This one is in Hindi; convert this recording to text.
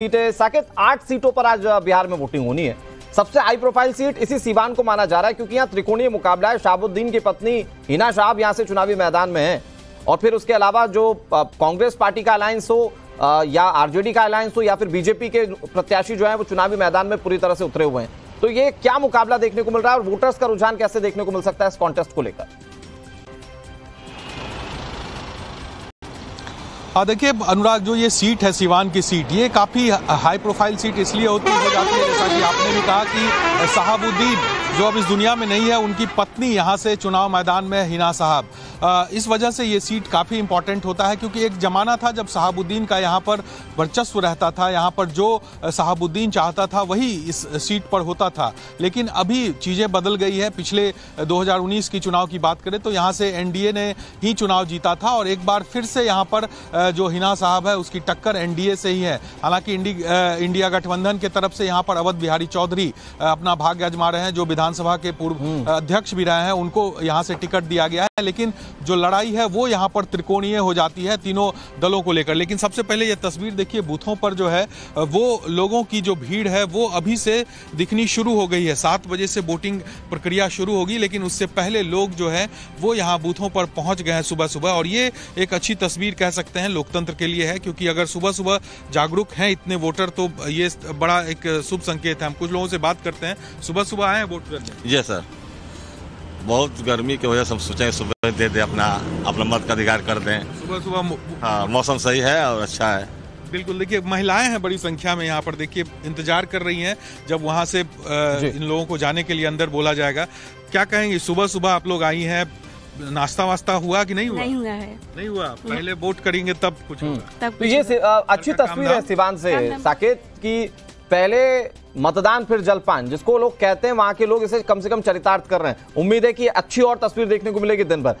सीटें साकेत 8 सीटों पर आज बिहार में वोटिंग होनी है। सबसे हाई प्रोफाइल सीट इसी सीवान को माना जा रहा है क्योंकि यहाँ त्रिकोणीय मुकाबला है। शहाबुद्दीन की पत्नी हिना शहाब यहाँ से चुनावी मैदान में है और फिर उसके अलावा जो कांग्रेस पार्टी का अलायंस हो या आरजेडी का अलायंस हो या फिर बीजेपी के प्रत्याशी जो है वो चुनावी मैदान में पूरी तरह से उतरे हुए हैं। तो ये क्या मुकाबला देखने को मिल रहा है और वोटर्स का रुझान कैसे देखने को मिल सकता है इस कॉन्टेस्ट को लेकर? देखिए अनुराग, जो ये सीट है सीवान की सीट, ये काफ़ी हाई प्रोफाइल सीट इसलिए हो जाती है जैसा कि आपने भी कहा कि शहाबुद्दीन जो अब इस दुनिया में नहीं है, उनकी पत्नी यहाँ से चुनाव मैदान में हिना साहब। इस वजह से ये सीट काफ़ी इंपॉर्टेंट होता है क्योंकि एक ज़माना था जब शहाबुद्दीन का यहाँ पर वर्चस्व रहता था, यहाँ पर जो शहाबुद्दीन चाहता था वही इस सीट पर होता था। लेकिन अभी चीज़ें बदल गई है। पिछले 2019 की चुनाव की बात करें तो यहाँ से एनडीए ने ही चुनाव जीता था और एक बार फिर से यहाँ पर जो हिना साहब है उसकी टक्कर एनडीए से ही है। हालांकि इंडिया गठबंधन के तरफ से यहाँ पर अवध बिहारी चौधरी अपना भाग्य आजमा रहे हैं, जो विधानसभा के पूर्व अध्यक्ष भी रहे हैं, उनको यहाँ से टिकट दिया गया है। लेकिन जो लड़ाई है वो यहाँ पर त्रिकोणीय हो जाती है तीनों दलों को लेकर। लेकिन सबसे पहले ये तस्वीर देखिए, बूथों पर जो है वो लोगों की जो भीड़ है वो अभी से दिखनी शुरू हो गई है। 7 बजे से वोटिंग प्रक्रिया शुरू होगी, लेकिन उससे पहले लोग जो है वो यहाँ बूथों पर पहुंच गए हैं सुबह सुबह। और ये एक अच्छी तस्वीर कह सकते हैं लोकतंत्र के लिए है, क्योंकि अगर सुबह सुबह जागरूक हैं इतने वोटर तो ये बड़ा एक शुभ संकेत है। हम कुछ लोगों से बात करते हैं। सुबह सुबह आए हैं वोट करने? जी सर, बहुत गर्मी की वजह से हम सोचे सुबह दे दे, अपना मत का अधिकार कर दें। सुबह सुबह हाँ, मौसम सही है और अच्छा है। बिल्कुल। देखिए महिलाएं हैं बड़ी संख्या में यहाँ पर, देखिए इंतजार कर रही हैं जब वहाँ से इन लोगों को जाने के लिए अंदर बोला जाएगा। क्या कहेंगे, सुबह सुबह आप लोग आई हैं, नाश्ता वास्ता हुआ कि नहीं हुआ? नहीं हुआ है। नहीं हुआ, पहले वोट करेंगे तब कुछ होगा। तो ये अच्छी तस्वीर है सिवान से साकेत की। पहले मतदान फिर जलपान, जिसको लोग कहते हैं, वहां के लोग इसे कम से कम चरितार्थ कर रहे हैं। उम्मीद है कि अच्छी और तस्वीर देखने को मिलेगी दिन भर।